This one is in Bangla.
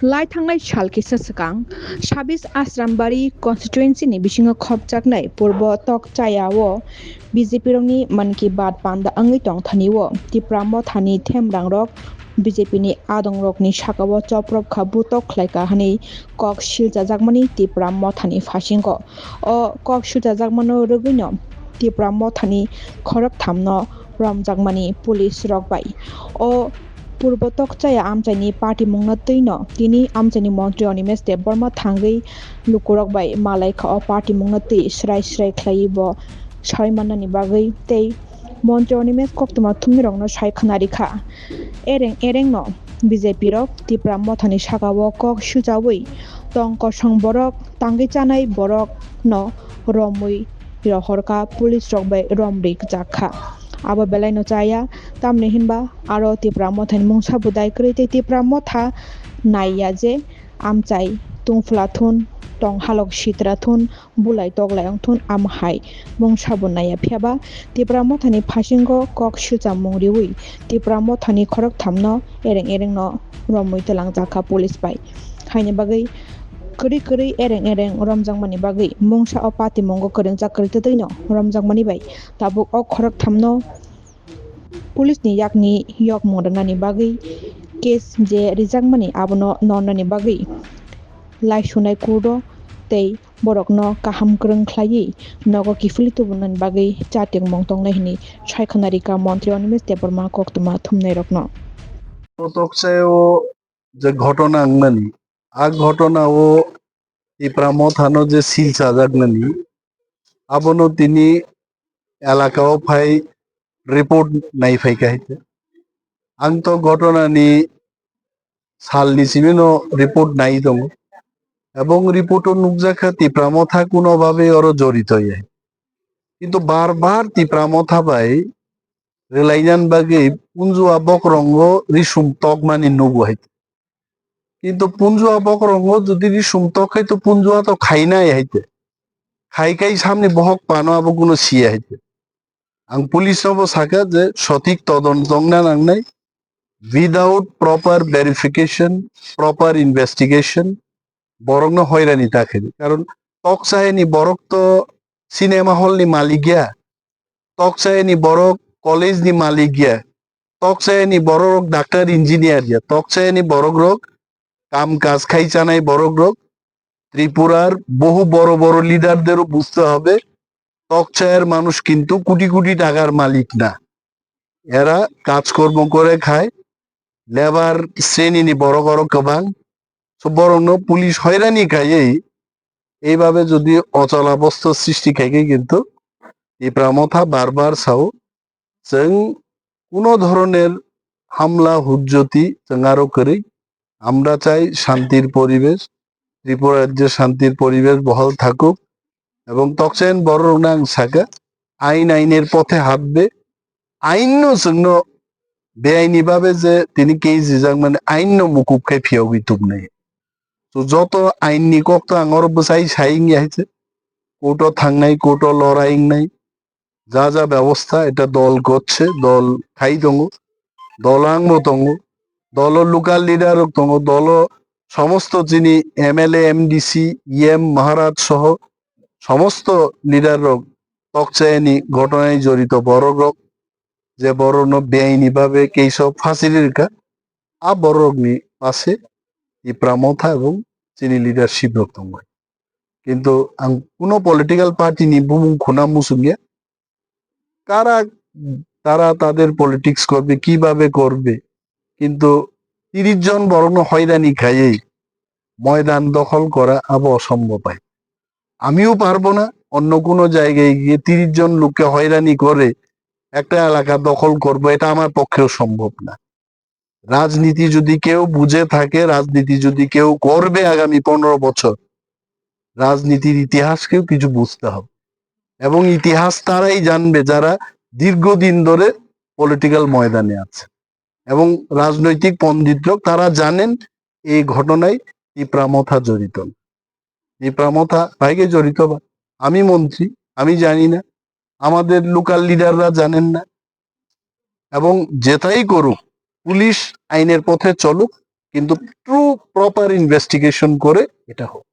Lai थांनाय सालखिसा सिगां 26 आश्रामबारि कन्स्टिटुएन्सिनि बिसिङाव खबजागनाय पूर्व तकचायाव बिजेपिरंनि मन की बात बान्दा आङै दं थानिव तिप्राम थानि थेमरां रक बिजेपिनि आदं रकनि साकाव चप्रब खाबु तख्लायका हानि कक सिलजाजागमानि तिप्राम थानि फासिंग अ कक सिलजाजागमानो रगैनो तिप्राम थानि खरक थामनो रमजागमानि पुलिस रकबाय अ पूर्व तकचाया आमचाइनि पार्टी मुंना तैनो तिनी आमचाइनि मन्त्री अनिमेष देव बर्मा थांगै लुकुरकबाय मालायखा अ पार्टी मुंना तै स्राय स्राय ख्लायिब सायमाननानि बागै तै मन्त्री अनिमेष कक्तमा थुमनि रंनो साय खनारिखा एरें एरेंनो बिजेपि रक तिप्रा मथानि सागाव कक सुजावै टंक सं बरक तांगै चानाय बरक न रमै रहरका police रकबाय रमरिक जाखा abo belai no chaya tamni hinba aro tipra mothan mungsa budai kri te tipra motha naiya je amchai tungfla thun tong halok sitra thun bulai toglai thun amhai mungsa bunaya phiaba tipra mothani phasingo kok sucha mungriwi tipra mothani khorok thamno ereng ereng no romui telang jaka police bai haini bagai kri kri ereng ereng romjangmani bagai mungsa o pati mongo koreng chakri te no romjangmani bai tabuk o khorok thamno police नि yakni yok modernani bagai case je rijangmani abono nonani bagai laisunai kurdo tei borokno kaham krung khlai nogo kifili tubunani bagai chating mongtongnai hini saikhanarika মন্ত্রী Animesh Debbarma koktuma thumnai rokno তকসায়ও যে ঘটনা আংনানি আ ঘটনাও ইপ্রামো থানো যে সিল সাজাগনানি আবনো তিনি এলাকাও ফাই রিপোর্ট নাই ফাইকাইতে আং তো ঘটনানি সালনি সিমিনো রিপোর্ট নাই দङ এবং রিপোর্টও নুকজাখা তিপ্রামো থা কোনোভাবে ওর জড়িত ইয়ে কিন্তু বারবার তিপ্রামো থাবাই রেলাইনান বাগে পুঞ্জুয়া বকরঙ্গ রিসুম তক মানি নুবু হাইতে কিন্তু পুঞ্জুয়া বকরঙ্গ যদি রিসুম তক হাইতো পুঞ্জুয়া তো খাই নাই হাইতে খাই খাই সামনে বহক পানো আবো কোনো সিয়া হাইতে আং পুলিশ নব সাকা যে সঠিক তদন্ত না নাংনাই without proper verification proper investigation বরং না হয়রানি তাকে কারণ তক চাহেনি বরক তো সিনেমা হল নি মালিক গিয়া তক চাহেনি বরক কলেজ নি মালিক গিয়া তক চাহেনি বড় ডাক্তার ইঞ্জিনিয়ার গিয়া তক চাহেনি বড় রোগ কাম কাজ খাই চানাই বড় রোগ ত্রিপুরার বহু বড় বড় লিডারদেরও বুঝতে হবে তকচায়ের মানুষ কিন্তু কোটি কোটি টাকার মালিক না এরা কাজকর্ম করে খায় লেবার শ্রেণী নি বড় বড় কবাং বরং পুলিশ হয়রানি খায় এইভাবে যদি অচলাবস্থা সৃষ্টি খাইকে কিন্তু এই প্রামথা বারবার চাও जों কোনো ধরনের হামলা হুজ্জতি जों আরো করি আমরা চাই শান্তির পরিবেশ ত্রিপুরা রাজ্যে শান্তির পরিবেশ বহাল থাকুক এবং তকসেন বড় নাং সাকা আইনের পথে হাঁটবে আইনও जोंनो বেআইনি ভাবে যে তিনি কেজিজাং মানে আইন মুকুব খাই ফিয়াওগি তুম নেই তো যত আইননি কক তো আঙর বসাই সাইং আইছে কোর্ট থাংনাই কোর্ট লড়াইং নাই যা যা ব্যবস্থা এটা দল করছে দল খাই দङ দলাংবো দङ দল লোকাল লিডার দङ দল সমস্ত যিনি এমএলএ এমডিসি ইএম মহারাজ সহ সমস্ত লিডার তকচায়নি ঘটনায় জড়িত বড় রোগ যে বড় বেআইনি ভাবে কেইসব ফাঁসিরিকা আ বড় রোগনি পাশে ই প্রামথা এবং যিনি লিডারশিপ দङ কিন্তু কোনো পলিটিক্যাল পার্টি নি বুমুং খুনা মুসুঙ্গিয়া কারা তারা তাদের পলিটিক্স করবে কিভাবে করবে কিন্তু 30 জন বরং হয়রানি খাইয়েই ময়দান দখল করা আবো অসম্ভব হয় আমিও পারবো না অন্য কোনো জায়গায় গিয়ে 30 জন লোককে হয়রানি করে একটা এলাকা দখল করব এটা আমার পক্ষেও সম্ভব না রাজনীতি যদি কেউ বুঝে থাকে রাজনীতি যদি কেউ করবে আগামী 15 বছর রাজনীতির ইতিহাসকেও কিছু বুঝতে হবে এবং ইতিহাস তারাই জানবে যারা দীর্ঘদিন ধরে পলিটিক্যাল ময়দানে আছে এবং রাজনৈতিক পণ্ডিতরা তারা জানেন এই ঘটনায় তিপ্রামথা জড়িত তিপ্রামথা ভাইকে জড়িত বা আমি মন্ত্রী আমি জানি না আমাদের লোকাল লিডাররা জানেন না এবং যেটাই করুক পুলিশ আইনের পথে চলুক কিন্তু ট্রু প্রপার ইনভেস্টিগেশন করে এটা হোক।